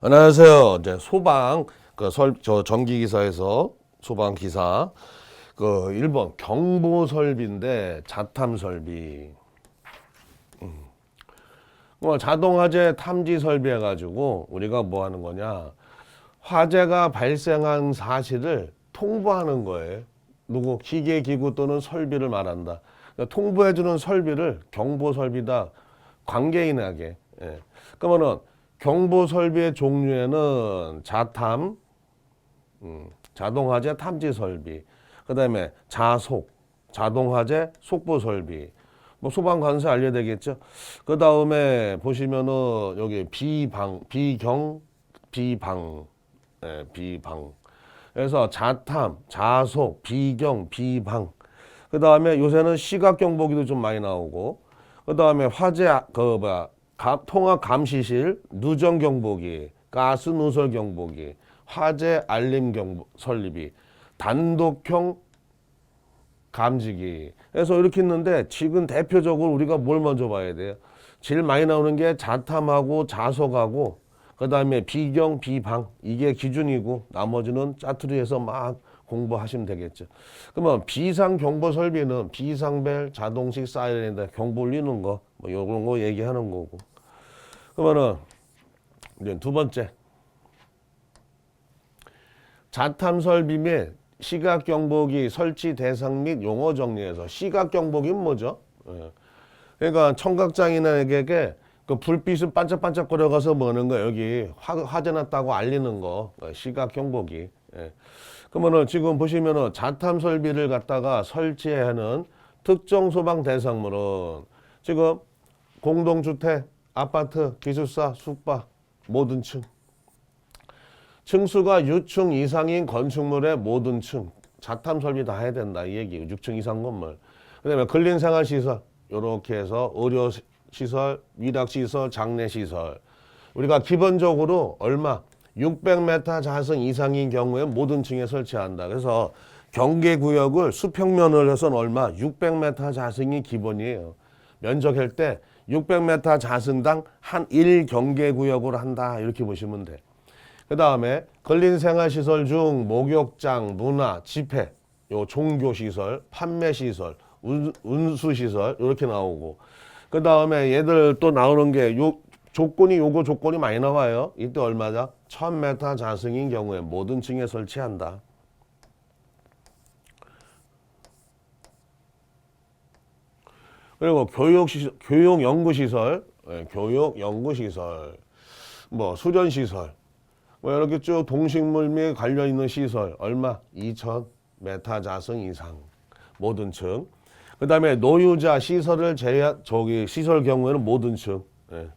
안녕하세요. 이제 소방 저 전기 기사에서 소방 기사 1번 경보 설비인데 자탐 설비. 자동 화재 탐지 설비 해가지고 우리가 뭐 하는 거냐? 화재가 발생한 사실을 통보하는 거예요. 누구 기계 기구 또는 설비를 말한다. 그러니까 통보해주는 설비를 경보 설비다. 관계인에게. 예. 그러면은 경보 설비의 종류에는 자탐, 자동화재 탐지 설비, 그 다음에 자속, 자동화재 속보 설비, 뭐 소방관세 알려야 되겠죠. 그 다음에 보시면은 여기 비경, 비방, 예, 비방. 그래서 자탐, 자속, 비경, 비방. 그 다음에 요새는 시각 경보기도 좀 많이 나오고, 그 다음에 화재 통합 감시실, 누정 경보기, 가스 누설 경보기, 화재 알림 경보 설비, 단독형 감지기. 그래서 이렇게 있는데 지금 대표적으로 우리가 뭘 먼저 봐야 돼요? 제일 많이 나오는 게 자탐하고 자석하고 그다음에 비경, 비방 이게 기준이고 나머지는 짜투리해서 막 공부하시면 되겠죠. 그러면 비상 경보 설비는 비상벨, 자동식 사이렌인데 경보 울리는 거 뭐 이런 거 얘기하는 거고. 그러면은 이제 두 번째 자탐 설비 및 시각 경보기 설치 대상 및 용어 정리해서 시각 경보기는 뭐죠? 예. 그러니까 청각장애인에게 그 불빛을 반짝반짝거려가서 뭐는 거 여기 화재 났다고 알리는 거 시각 경보기. 예. 그러면은 지금 보시면은 자탐 설비를 갖다가 설치해야 하는 특정 소방 대상물은 지금 공동주택, 아파트, 기숙사, 숙박 모든 층, 층수가 6층 이상인 건축물의 모든 층 자탐 설비 다 해야 된다 이 얘기. 6층 이상 건물. 그다음에 근린생활시설 이렇게 해서 의료시설, 위락시설, 장례시설. 우리가 기본적으로 얼마 600m 자승 이상인 경우에 모든 층에 설치한다. 그래서 경계구역을 수평면을 해서는 얼마 600m 자승이 기본이에요. 면적할 때 600m 자승당 한 1경계구역으로 한다 이렇게 보시면 돼. 그 다음에 근린생활시설 중 목욕장, 문화, 집회, 요 종교시설, 판매시설, 운수시설 이렇게 나오고 그 다음에 얘들 또 나오는 게 요거 조건이 많이 나와요. 이때 얼마다? 1000m 자승인 경우에 모든 층에 설치한다. 그리고 교육연구시설, 교육연구시설, 뭐 수련시설, 뭐 이렇게 쭉 동식물 및 관련 있는 시설 얼마? 2000m 자승 이상 모든 층. 그 다음에 노유자 시설을 시설 경우에는 모든 층. 예.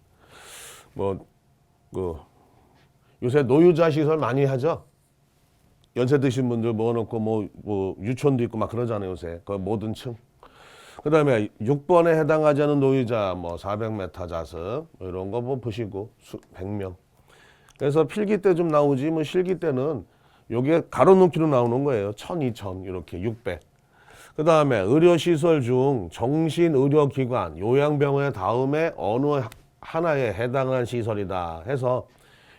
요새 노유자 시설 많이 하죠. 연세 드신 분들 모아놓고 뭐 유치원도 있고 막 그러잖아요 요새. 그 모든 층. 그 다음에 6번에 해당하지 않은 노유자 뭐 400m 자승 뭐 이런 거 뭐 보시고 100명. 그래서 필기 때 좀 나오지 뭐 실기 때는 요게 가로놓기로 나오는 거예요. 1000, 2000 이렇게 600. 그 다음에 의료시설 중 정신의료기관, 요양병원 다음에 어느 하나에 해당하는 시설이다 해서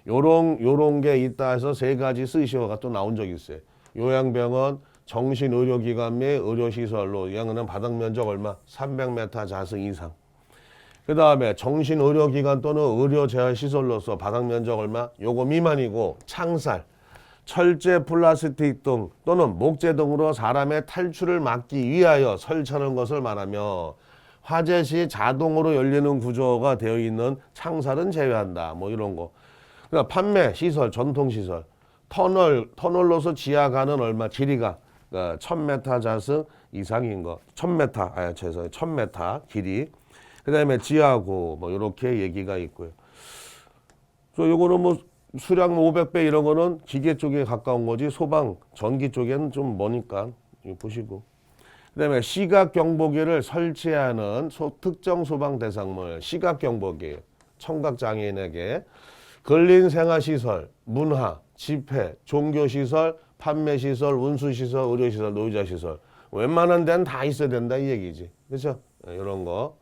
요런 게 있다 해서 세 가지 쓰시오가 또 나온 적이 있어요. 요양병원, 정신의료기관 및 의료시설로 이하는 바닥면적 얼마? 300m 자승 이상. 그 다음에 정신의료기관 또는 의료재활시설로서 바닥면적 얼마? 요거 미만이고 창살, 철제, 플라스틱 등 또는 목재 등으로 사람의 탈출을 막기 위하여 설치하는 것을 말하며 화재 시 자동으로 열리는 구조가 되어 있는 창살은 제외한다. 뭐 이런 거. 그러니까 판매, 시설, 전통시설, 터널로서 지하 가는 얼마? 길이가 1000m 자승 이상인 거. 1000m 길이. 그 다음에 지하고 뭐 이렇게 얘기가 있고요. 그래서 요거는 뭐 수량 500배 이런 거는 기계 쪽에 가까운 거지 소방, 전기 쪽에는 좀 머니까 이거 보시고. 그 다음에 시각 경보기를 설치하는 특정 소방 대상물 시각 경보기 청각 장애인에게 근린생활시설, 문화, 집회, 종교시설, 판매시설, 운수시설, 의료시설, 노유자시설 웬만한 데는 다 있어야 된다 이 얘기지. 그렇죠? 이런 거.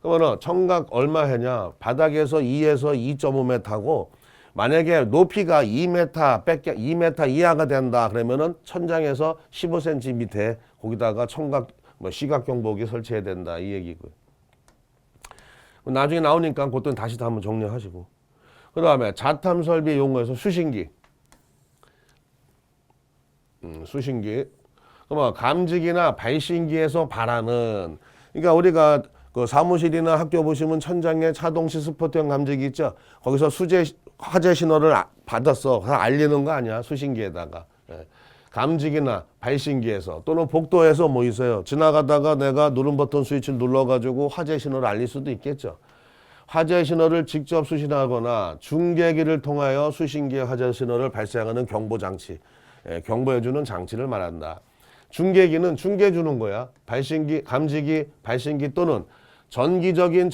그러면 청각 얼마 해냐? 바닥에서 2에서 2.5m고 만약에 높이가 2m 밖에 2m 이하가 된다 그러면은 천장에서 15cm 밑에 거기다가 청각 뭐 시각 경보기 설치해야 된다 이 얘기고요. 나중에 나오니까 그것도 다시 다 한번 정리하시고. 그다음에 자탐 설비 용어에서 수신기. 수신기. 그러면 감지기나 발신기에서 발하는, 그러니까 우리가 그 사무실이나 학교 보시면 천장에 차동식 스포트형 감지기 있죠. 거기서 화재 신호를 받았어. 알리는 거 아니야. 수신기에다가. 예. 감지기나 발신기에서 또는 복도에서 뭐 있어요. 지나가다가 내가 누른 버튼 스위치를 눌러가지고 화재 신호를 알릴 수도 있겠죠. 화재 신호를 직접 수신하거나 중계기를 통하여 수신기의 화재 신호를 발생하는 경보장치, 경보해주는 장치를 말한다. 중계기는 중계 주는 거야. 발신기, 감지기, 발신기 또는 전기적인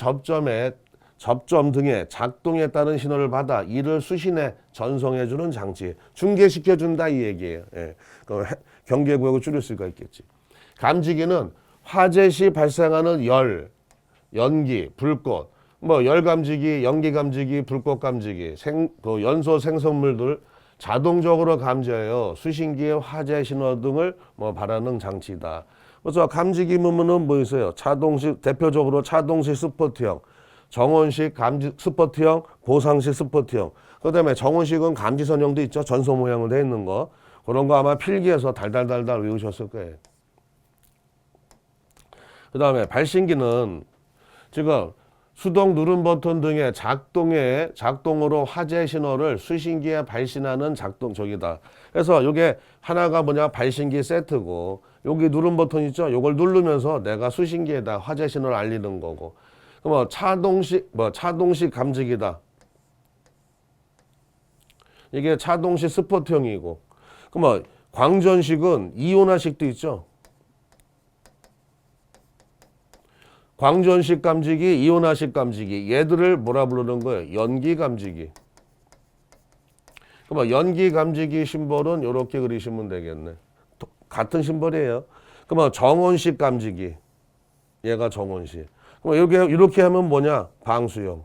접점 등의 작동에 따른 신호를 받아 이를 수신해 전송해주는 장치. 중계시켜준다 이 얘기예요. 예. 경계구역을 줄일 수가 있겠지. 감지기는 화재 시 발생하는 열, 연기, 불꽃, 뭐 열감지기, 연기감지기, 불꽃감지기, 연소 생성물들 자동적으로 감지하여 수신기의 화재 신호 등을 뭐 발하는 장치다. 그래서 감지기 보면은 뭐 있어요? 차동식, 대표적으로 차동식 스포트형, 정원식 감지 스포트형, 고상식 스포트형. 그다음에 정원식은 감지 선형도 있죠. 전소 모양으로 되어 있는 거. 그런 거 아마 필기에서 달달달달 외우셨을 거예요. 그다음에 발신기는 지금 수동 누른 버튼 등의 작동으로 화재 신호를 수신기에 발신하는 저기다. 그래서 이게 하나가 뭐냐, 발신기 세트고, 여기 누른 버튼 있죠. 이걸 누르면서 내가 수신기에다 화재 신호를 알리는 거고. 그럼 차동식 감지기다. 이게 차동식 스포트형이고. 그럼 광전식은 이온화식도 있죠. 광전식 감지기, 이온화식 감지기, 얘들을 뭐라 부르는 거예요? 연기 감지기. 그럼 연기 감지기 심볼은 이렇게 그리시면 되겠네. 같은 심볼이에요. 그럼 정원식 감지기, 얘가 정원식. 그럼 이렇게 하면 뭐냐? 방수형.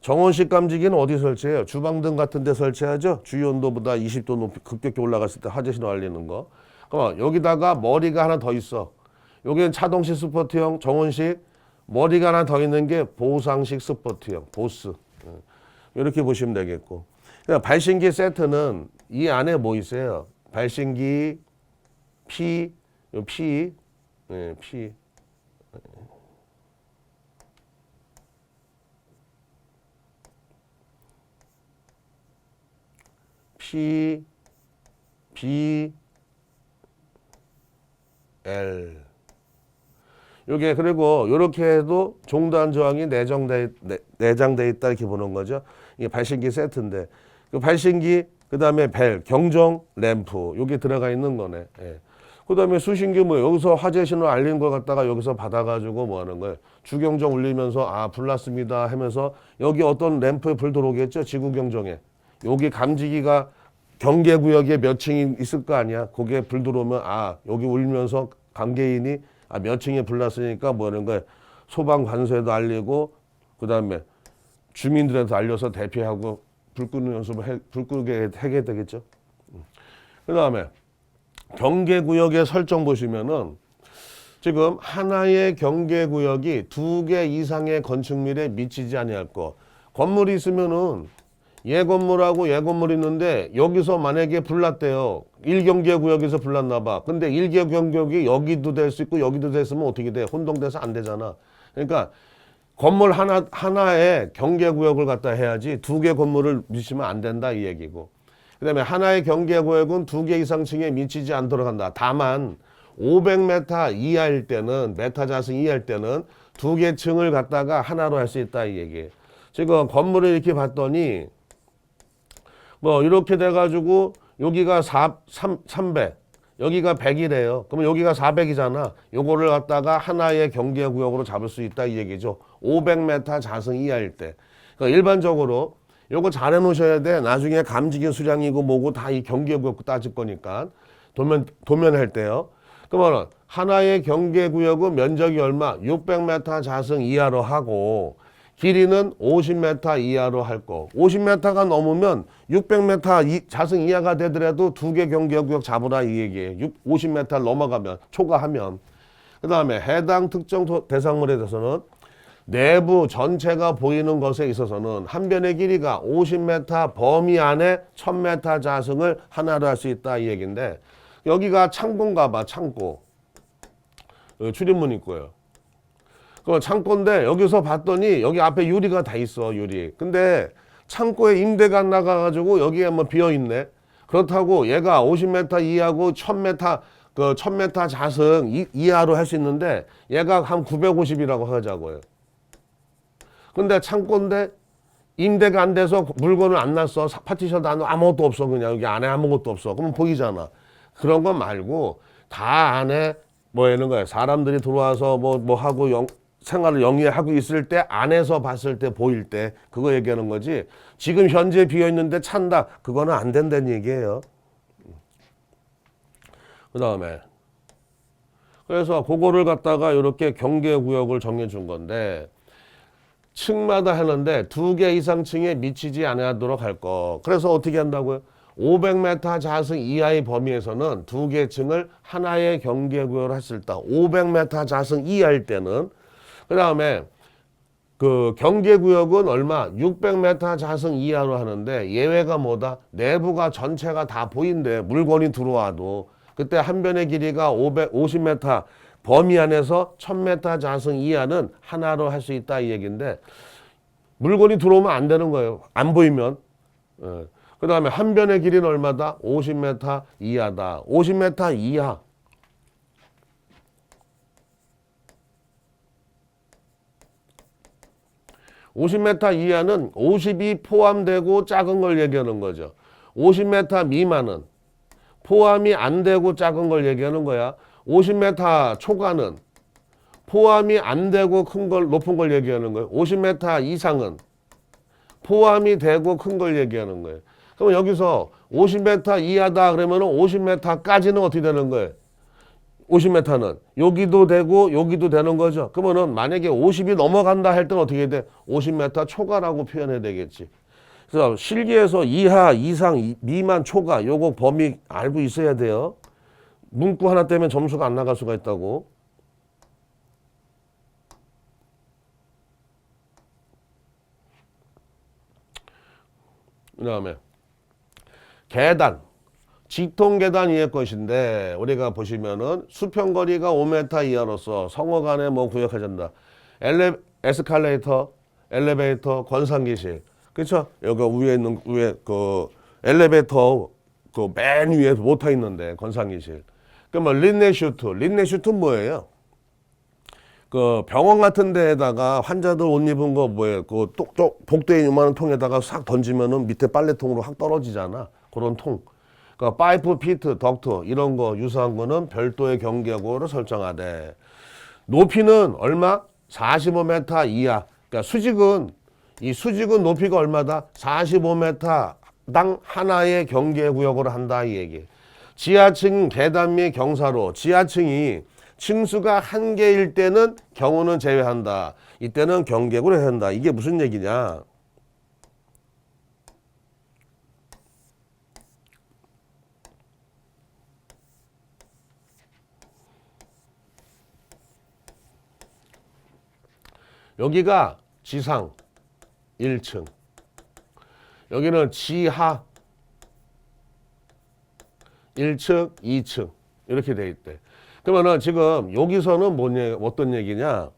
정원식 감지기는 어디 설치해요? 주방등 같은 데 설치하죠. 주요 온도보다 20도 높이 급격히 올라갔을 때 화재 신호 알리는 거. 그럼 여기다가 머리가 하나 더 있어. 여기는 차동식 스포트형, 정원식, 머리가 하나 더 있는 게 보상식 스포트형, 보스. 이렇게 보시면 되겠고. 그러니까 발신기 세트는 이 안에 뭐 있어요? 발신기, P, P. P, B, L. 요게 그리고 이렇게 해도 종단 조항이 내장돼 있다 이렇게 보는 거죠. 이게 발신기 세트인데 그 발신기 그다음에 벨, 경종, 램프 요게 들어가 있는 거네. 예. 그다음에 수신기 뭐 여기서 화재 신호 알리는 거 갖다가 여기서 받아가지고 뭐 하는 거예요. 주경종 울리면서 불 났습니다 하면서 여기 어떤 램프에 불 들어오겠죠. 지구경종에. 여기 감지기가 경계구역에 몇 층이 있을 거 아니야. 거기에 불 들어오면 여기 울면서 관계인이 몇 층에 불 났으니까 뭐 하는 거야. 소방관서에도 알리고 그다음에 주민들한테 알려서 대피하고 불 끄는 연습을 불 끄게 하게 되겠죠. 그다음에 경계구역의 설정 보시면은 지금 하나의 경계구역이 2개 이상의 건축물에 미치지 아니할 거. 건물이 있으면은 얘 건물하고 얘 건물이 있는데 여기서 만약에 불났대요. 1경계구역에서 불났나 봐. 근데 1경계구역이 여기도 될 수 있고 여기도 됐으면 어떻게 돼? 혼동돼서 안 되잖아. 그러니까 건물 하나의 경계구역을 갖다 해야지 2개 건물을 미치면 안 된다 이 얘기고. 그 다음에 하나의 경계구역은 2개 이상 층에 미치지 않도록 한다. 다만 500m 이하일 때는 메타 자승 이하일 때는 2개 층을 갖다가 하나로 할 수 있다 이 얘기예요. 지금 건물을 이렇게 봤더니 뭐 이렇게 돼가지고 여기가 300 여기가 100이래요. 그러면 여기가 400이잖아. 요거를 갖다가 하나의 경계구역으로 잡을 수 있다 이 얘기죠. 500m 자승 이하일 때. 그러니까 일반적으로 요거 잘 해놓으셔야 돼. 나중에 감지기 수량이고 뭐고 다 이 경계구역 따질 거니까 도면할 때요. 그러면 하나의 경계구역은 면적이 얼마? 600m 자승 이하로 하고 길이는 50m 이하로 할 거. 50m가 넘으면 600m 자승 이하가 되더라도 두 개 경계구역 잡으라 이 얘기예요. 50m를 넘어가면 초과하면. 그 다음에 해당 특정 대상물에 대해서는 내부 전체가 보이는 것에 있어서는 한 변의 길이가 50m 범위 안에 1000m 자승을 하나로 할 수 있다 이 얘기인데, 여기가 창고인가 봐. 창고. 출입문 있고요. 그 창고인데 여기서 봤더니 여기 앞에 유리가 다 있어. 유리. 근데 창고에 임대가 안 나가가지고 여기에 뭐 비어있네. 그렇다고 얘가 50m 이하고 1000m 그 1000m 자승 이하로 할 수 있는데 얘가 한 950이라고 하자고요. 근데 창고인데 임대가 안 돼서 물건을 안 놨어. 파티션도 안 아무것도 없어. 그냥 여기 안에 아무것도 없어. 그럼 보이잖아. 그런 거 말고 다 안에 뭐 이런 거야. 사람들이 들어와서 뭐 하고 생활을 영위하고 있을 때 안에서 봤을 때 보일 때 그거 얘기하는 거지. 지금 현재 비어 있는데 찬다. 그거는 안 된다는 얘기예요. 그 다음에 그래서 그거를 갖다가 이렇게 경계구역을 정해 준 건데, 층마다 하는데 두 개 이상 층에 미치지 않도록 할 거. 그래서 어떻게 한다고요? 500m 자승 이하의 범위에서는 두 개 층을 하나의 경계구역으로 했을 때 500m 자승 이하일 때는, 그 다음에 그 경계구역은 얼마? 600m 자승 이하로 하는데 예외가 뭐다? 내부가 전체가 다 보인대. 물건이 들어와도. 그때 한 변의 길이가 50m 범위 안에서 1000m 자승 이하는 하나로 할 수 있다 이 얘기인데, 물건이 들어오면 안 되는 거예요. 안 보이면. 그 다음에 한 변의 길이는 얼마다? 50m 이하다. 50m 이하. 50m 이하는 50이 포함되고 작은 걸 얘기하는 거죠. 50m 미만은 포함이 안 되고 작은 걸 얘기하는 거야. 50m 초과는 포함이 안 되고 큰 걸, 높은 걸 얘기하는 거예요. 50m 이상은 포함이 되고 큰 걸 얘기하는 거예요. 그럼 여기서 50m 이하다 그러면 50m까지는 어떻게 되는 거예요? 50m는 여기도 되고 여기도 되는 거죠. 그러면은 만약에 50이 넘어간다 할 때는 어떻게 돼? 50m 초과라고 표현해야 되겠지. 그래서 실기에서 이하, 이상, 미만, 초과 요거 범위 알고 있어야 돼요. 문구 하나 때문에 점수가 안 나갈 수가 있다고. 그 다음에 계단, 직통계단 위의 것인데 우리가 보시면은 수평거리가 5m 이하로서 성호 간에 뭐 구역하잔다. 에스컬레이터, 엘리베이터, 권상기실. 그렇죠? 여기 위에 있는 위에 그 엘리베이터 그 맨 위에 모터 있는데 권상기실. 그러면 린네슈트 뭐예요? 그 병원 같은 데에다가 환자들 옷 입은 거 뭐예요? 그 복도에 요만한 통에다가 싹 던지면은 밑에 빨래통으로 확 떨어지잖아. 그런 통. 그 파이프, 피트, 덕트 이런 거 유사한 거는 별도의 경계구역으로 설정하되, 높이는 얼마? 45m 이하. 그러니까 수직은 높이가 얼마다? 45m당 하나의 경계구역으로 한다 이 얘기. 지하층 계단 및 경사로 지하층이 층수가 한 개일 때는 경우는 제외한다. 이때는 경계구역으로 한다. 이게 무슨 얘기냐? 여기가 지상 1층, 여기는 지하 1층, 2층 이렇게 돼 있대. 그러면은 지금 여기서는 어떤 얘기냐?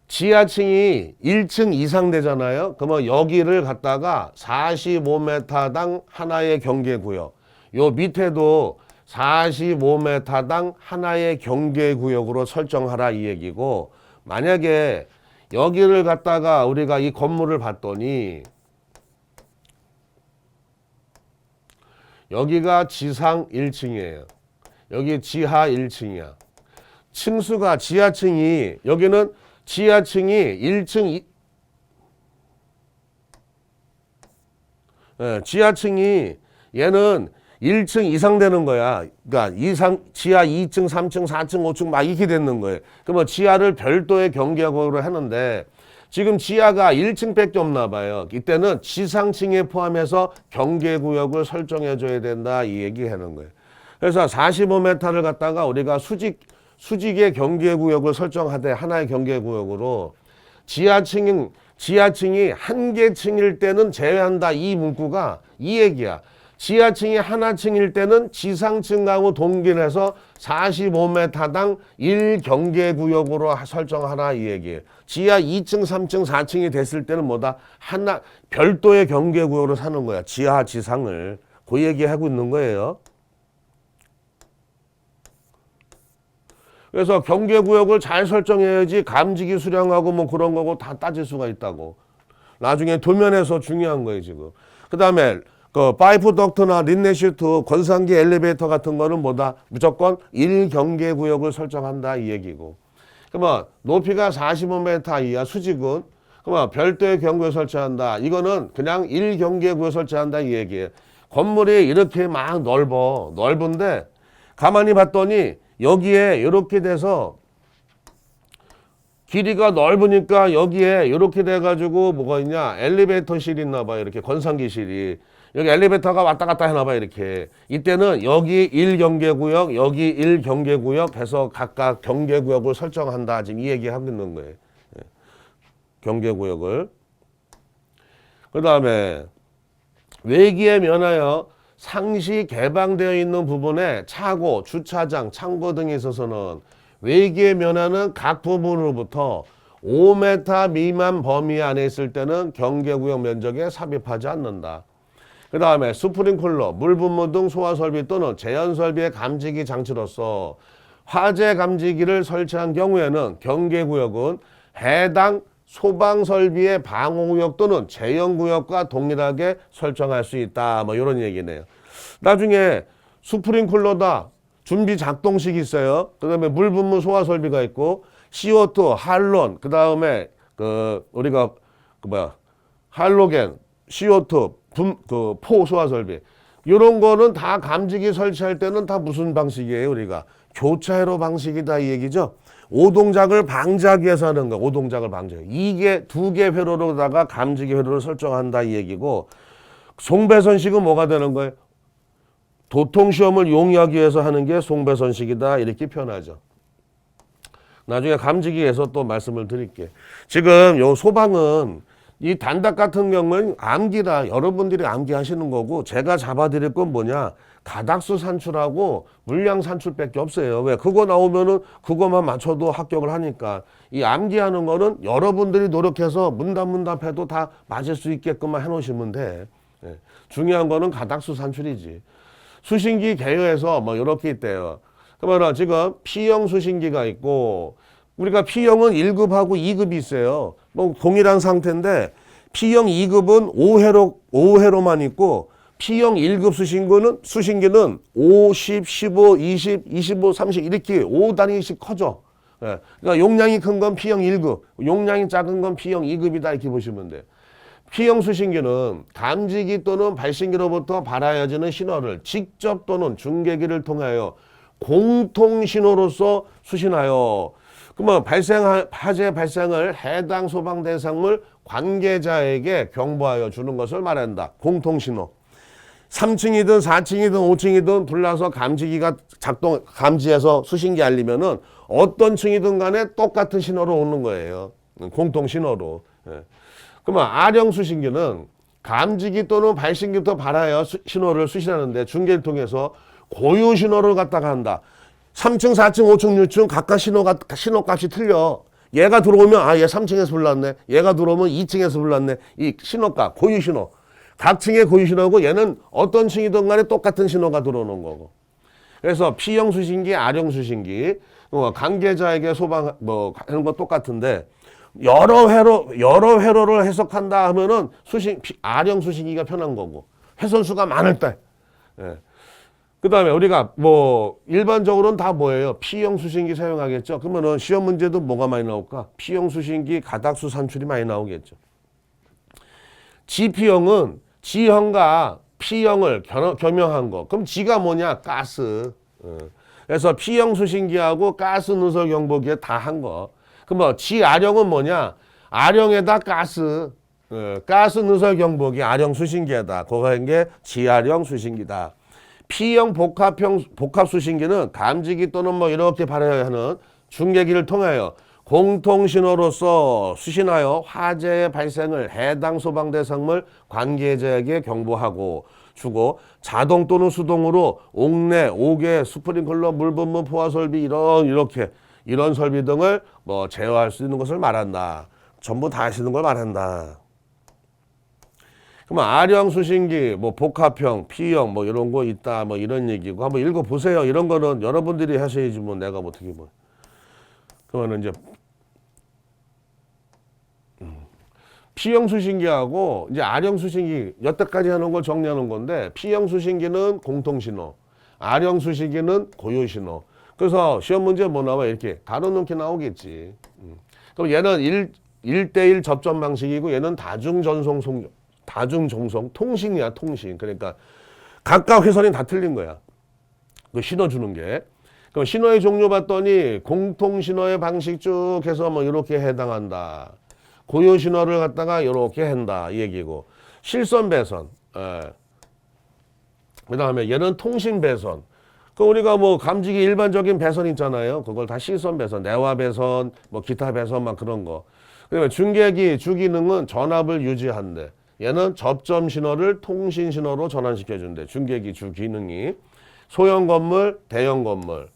지하층이 1층 이상 되잖아요. 그러면 여기를 갖다가 45m당 하나의 경계구역, 요 밑에도 45m당 하나의 경계구역으로 설정하라 이 얘기고, 만약에 여기를 갖다가 우리가 이 건물을 봤더니 여기가 지상 1층이에요. 여기 지하 1층이야. 층수가 지하층이, 여기는 지하층이 1층, 지하층이 얘는 1층 이상 되는 거야. 그러니까 지하 2층, 3층, 4층, 5층 막 이렇게 되는 거예요. 그러면 지하를 별도의 경계구역으로 하는데, 지금 지하가 1층밖에 없나 봐요. 이때는 지상층에 포함해서 경계구역을 설정해 줘야 된다 이 얘기하는 거예요. 그래서 45m를 갖다가 우리가 수직의 경계구역을 설정하되 하나의 경계구역으로 지하층이 한 개 층일 때는 제외한다 이 문구가 이 얘기야. 지하층이 하나층일 때는 지상층하고 동일해서 45m당 1경계구역으로 설정하라 이 얘기예요. 지하 2층, 3층, 4층이 됐을 때는 뭐다? 하나 별도의 경계구역으로 사는 거야. 지하, 지상을. 그 얘기하고 있는 거예요. 그래서 경계구역을 잘 설정해야지 감지기 수령하고 뭐 그런 거고 다 따질 수가 있다고. 나중에 도면에서 중요한 거예요 지금. 그 다음에 그 파이프 덕트나 린네시트, 권상기 엘리베이터 같은 거는 뭐다? 무조건 1경계구역을 설정한다 이 얘기고. 그러면 높이가 45m 이하 수직은 그러면 별도의 경구에 설치한다. 이거는 그냥 1경계구역 설치한다 이 얘기예요. 건물이 이렇게 막 넓은데 가만히 봤더니 여기에 이렇게 돼서 길이가 넓으니까 여기에 이렇게 돼가지고 뭐가 있냐? 엘리베이터실이 있나 봐요. 이렇게 권상기실이. 여기 엘리베이터가 왔다 갔다 하나 봐요. 이렇게. 이때는 여기 1경계구역, 여기 1경계구역 해서 각각 경계구역을 설정한다. 지금 이 얘기하고 있는 거예요. 경계구역을. 그 다음에 외기에 면하여 상시 개방되어 있는 부분에 차고, 주차장, 창고 등에 있어서는 외기에 면하는 각 부분으로부터 5m 미만 범위 안에 있을 때는 경계구역 면적에 삽입하지 않는다. 그 다음에 스프링클러, 물분무 등 소화설비 또는 제연설비의 감지기 장치로서 화재 감지기를 설치한 경우에는 경계구역은 해당 소방설비의 방호구역 또는 제연구역과 동일하게 설정할 수 있다. 뭐 이런 얘기네요. 나중에 스프링클러다. 준비 작동식이 있어요. 그 다음에 물분무 소화설비가 있고 CO2, 할론, 그 다음에 우리가 할로겐, CO2, 포 소화설비 이런 거는 다 감지기 설치할 때는 다 무슨 방식이에요? 우리가 교차회로 방식이다 이 얘기죠. 오동작을 방지하기 위해서 하는 거. 오동작을 방지하기. 이게 2개 회로로다가 감지기 회로를 설정한다 이 얘기고 송배선식은 뭐가 되는 거예요? 도통시험을 용이하기 위해서 하는 게 송배선식이다 이렇게 표현하죠. 나중에 감지기에서 또 말씀을 드릴게요. 지금 요 소방은 이 단닥 같은 경우는 암기라 여러분들이 암기하시는 거고 제가 잡아드릴 건 뭐냐 가닥수 산출하고 물량 산출밖에 없어요. 왜? 그거 나오면은 그거만 맞춰도 합격을 하니까 이 암기하는 거는 여러분들이 노력해서 문답해도 다 맞을 수 있게끔만 해놓으시면 돼. 예. 중요한 거는 가닥수 산출이지. 수신기 개요에서 뭐 이렇게 있대요. 그러면 지금 P형 수신기가 있고 우리가 P형은 1급하고 2급이 있어요. 뭐 동일한 상태인데 P형 2급은 5회로만 있고 P형 1급 수신기는 5, 10, 15, 20, 25, 30 이렇게 5단위씩 커져. 예. 그러니까 용량이 큰 건 P형 1급, 용량이 작은 건 P형 2급이다 이렇게 보시면 돼요. P형 수신기는 감지기 또는 발신기로부터 받아야지는 신호를 직접 또는 중계기를 통하여 공통 신호로서 수신하여 그러면 화재 발생을 해당 소방 대상물 관계자에게 경보하여 주는 것을 말한다. 공통 신호. 3층이든 4층이든 5층이든 불나서 감지기가 감지해서 수신기 알리면은 어떤 층이든 간에 똑같은 신호로 오는 거예요. 공통 신호로. 예. 그러면 R형 수신기는 감지기 또는 발신기부터 받아야 신호를 수신하는데 중계를 통해서 고유 신호를 갖다가 한다. 3층, 4층, 5층, 6층 각각 신호값이 틀려. 얘가 들어오면 얘 3층에서 불났네. 얘가 들어오면 2층에서 불났네. 이 신호값, 고유 신호. 각 층의 고유 신호고 얘는 어떤 층이든 간에 똑같은 신호가 들어오는 거고. 그래서 P형 수신기, R형 수신기, 관계자에게 소방 하는 거 똑같은데 여러 회로를 해석한다 하면은 R형 수신기가 편한 거고 회선수가 많을 때. 예. 그 다음에 우리가 일반적으로는 다 뭐예요? P형 수신기 사용하겠죠. 그러면은 시험 문제도 뭐가 많이 나올까? P형 수신기 가닥수 산출이 많이 나오겠죠. GP형은 G형과 P형을 겸용한 거. 그럼 G가 뭐냐? 가스. 그래서 P형 수신기하고 가스 누설 경보기에 다 한 거. 그럼 GR형은 뭐냐? 아령에다 가스, 가스 누설 경보기 아령 수신기에다. 그거 한게 지아령 수신기다. P형 복합 수신기는 감지기 또는 뭐 이렇게 발휘해야 하는 중계기를 통하여 공통 신호로서 수신하여 화재의 발생을 해당 소방대상물 관계자에게 경보하고 주고 자동 또는 수동으로 옥내, 옥외, 스프링클러, 물분무, 포화 설비 이런 설비 등을 뭐 제어할 수 있는 것을 말한다. 전부 다 하시는 걸 말한다. 그러면 R형 수신기, 뭐 복합형, P형 뭐 이런 거 있다, 뭐 이런 얘기고 한번 읽어 보세요. 이런 거는 여러분들이 하셔야지 뭐 내가 뭐 어떻게 뭐. 그러면 이제 P형 수신기하고 이제 R형 수신기 여태까지 하는 걸 정리하는 건데 P형 수신기는 공통 신호, R형 수신기는 고유 신호. 그래서 시험 문제 뭐 나와 이렇게 가로놓기 나오겠지. 그럼 얘는 1대1 접점 방식이고 얘는 다중전송 통신이야 통신. 그러니까 각각 회선이 다 틀린 거야. 그 신호 주는 게. 그럼 신호의 종류 봤더니 공통 신호의 방식 쭉 해서 뭐 이렇게 해당한다. 고유 신호를 갖다가 이렇게 한다 이 얘기고. 실선 배선. 그다음에 얘는 통신 배선. 그 우리가 뭐 감지기 일반적인 배선 있잖아요. 그걸 다 실선 배선, 내화 배선, 뭐 기타 배선 막 그런 거. 그다음에 중계기 주기능은 전압을 유지한대. 얘는 접점 신호를 통신 신호로 전환시켜 준대. 중계기 주기능이. 소형 건물, 대형 건물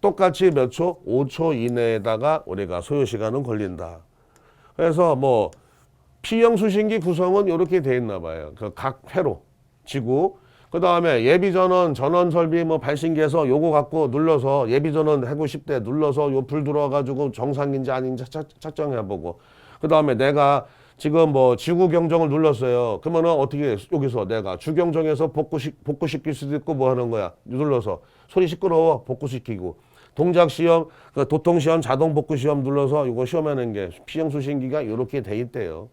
똑같이 몇 초? 5초 이내에다가 우리가 소요 시간은 걸린다. 그래서 뭐 P형 수신기 구성은 이렇게 돼 있나 봐요. 그 각 회로 지구. 그 다음에 예비전원 전원 설비 뭐 발신기에서 요거 갖고 눌러서 예비전원 해고 싶대 눌러서 요 불 들어와가지고 정상인지 아닌지 측정해보고. 그 다음에 내가 지금 뭐 지구 경정을 눌렀어요. 그러면은 어떻게 여기서 내가 주경정에서 복구시킬 수도 있고 뭐 하는 거야. 눌러서 소리 시끄러워 복구시키고. 동작 시험, 그 도통 시험, 자동 복구 시험 눌러서 이거 시험하는 게 P형 수신기가 이렇게 돼 있대요.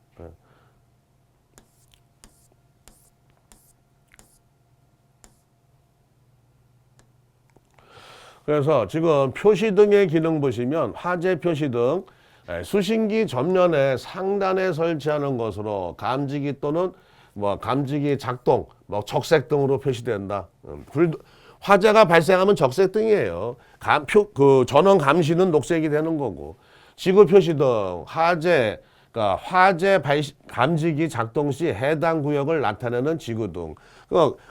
그래서 지금 표시등의 기능 보시면 화재 표시등 수신기 전면에 상단에 설치하는 것으로 감지기 또는 뭐 감지기 작동, 뭐 적색등으로 표시된다. 화재가 발생하면 적색등이에요. 그 전원 감시는 녹색이 되는 거고. 지구 표시등, 그러니까 화재 감지기 작동 시 해당 구역을 나타내는 지구등.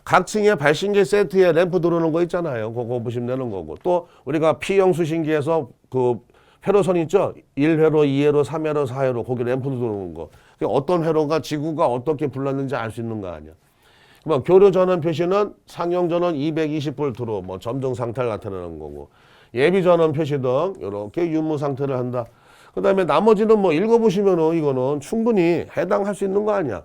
각 층에 발신기 세트에 램프 들어오는 거 있잖아요. 그거 보시면 되는 거고. 또 우리가 P형 수신기에서 그 회로선 있죠? 1회로, 2회로, 3회로, 4회로 거기 램프 들어오는 거. 어떤 회로가 지구가 어떻게 불났는지 알 수 있는 거 아니야. 뭐 교류 전원 표시는 상용 전원 220V로 뭐 점등 상태를 나타내는 거고. 예비 전원 표시 등 이렇게 유무 상태를 한다. 그다음에 나머지는 뭐 읽어보시면은 이거는 충분히 해당할 수 있는 거 아니야.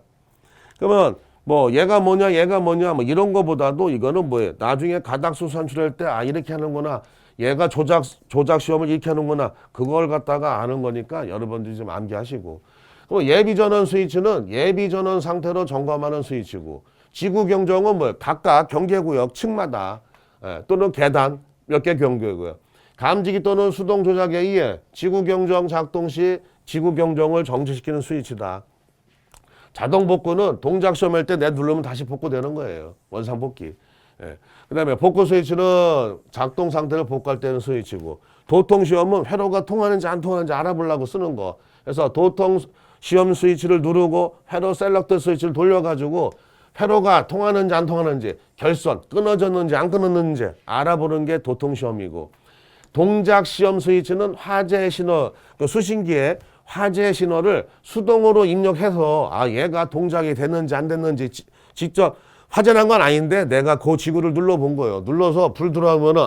그러면 뭐 얘가 뭐냐 뭐 이런 거보다도 이거는 뭐예요? 나중에 가닥수 산출할 때 이렇게 하는구나. 얘가 조작 시험을 이렇게 하는구나. 그걸 갖다가 아는 거니까 여러분들이 좀 암기하시고. 그럼 예비 전원 스위치는 예비 전원 상태로 점검하는 스위치고. 지구 경정은 뭐 각각 경계구역 층마다 또는 계단 몇 개 경계구역. 감지기 또는 수동 조작에 의해 지구 경정 작동 시 지구 경정을 정지시키는 스위치다. 자동 복구는 동작 시험할 때 내 누르면 다시 복구되는 거예요. 원상 복귀. 그 다음에 복구 스위치는 작동 상태를 복구할 때는 스위치고. 도통 시험은 회로가 통하는지 안 통하는지 알아보려고 쓰는 거. 그래서 도통 시험 스위치를 누르고 회로 셀렉트 스위치를 돌려가지고 회로가 통하는지 안 통하는지 결선 끊어졌는지 안 끊어졌는지 알아보는 게 도통 시험이고. 동작 시험 스위치는 화재 신호, 그 수신기에 화재 신호를 수동으로 입력해서 얘가 동작이 됐는지 안 됐는지 직접 화재 난 건 아닌데 내가 그 지구를 눌러본 거예요. 눌러서 불 들어오면은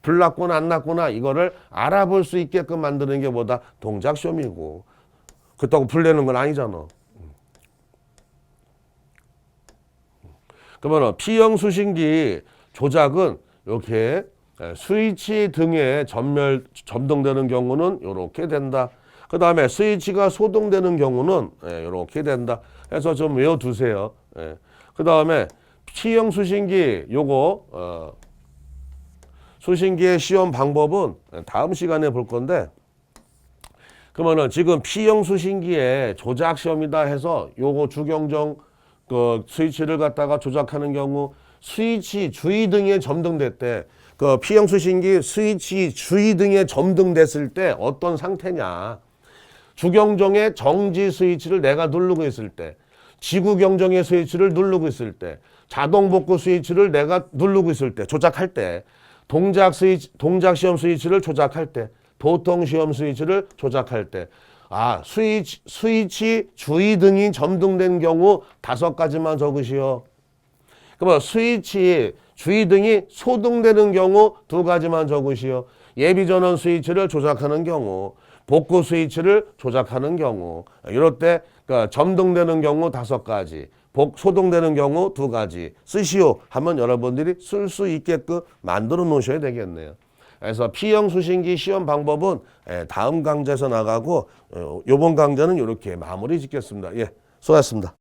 불 났구나 안 났구나 이거를 알아볼 수 있게끔 만드는 게 뭐다? 동작 시험이고. 그렇다고 불 내는 건 아니잖아. 그러면 P형 수신기 조작은 이렇게 스위치 등에 점등되는 경우는 이렇게 된다. 그 다음에 스위치가 소동되는 경우는 이렇게 된다. 해서 좀 외워두세요. 그 다음에 P형 수신기 요거 수신기의 시험 방법은 다음 시간에 볼 건데 그러면은 지금 P형 수신기에 조작 시험이다 해서 요거 주경정 그 스위치를 갖다가 조작하는 경우 스위치 주의 등에 점등됐대. 그 P형 수신기 스위치 주의 등에 점등됐을 때 어떤 상태냐. 주경정의 정지 스위치를 내가 누르고 있을 때, 지구 경정의 스위치를 누르고 있을 때, 자동 복구 스위치를 내가 누르고 있을 때, 조작할 때, 동작 시험 스위치를 조작할 때, 보통 시험 스위치를 조작할 때, 스위치 주의 등이 점등된 경우 5가지만 적으시오. 그러면 스위치 주의 등이 소등되는 경우 2가지만 적으시오. 예비 전원 스위치를 조작하는 경우, 복구 스위치를 조작하는 경우, 이럴 때 그러니까 점등되는 경우 5가지, 소등되는 경우 2가지 쓰시오 하면 여러분들이 쓸 수 있게끔 만들어 놓으셔야 되겠네요. 그래서 P형 수신기 시험 방법은 다음 강좌에서 나가고, 요번 강좌는 이렇게 마무리 짓겠습니다. 예, 수고하셨습니다.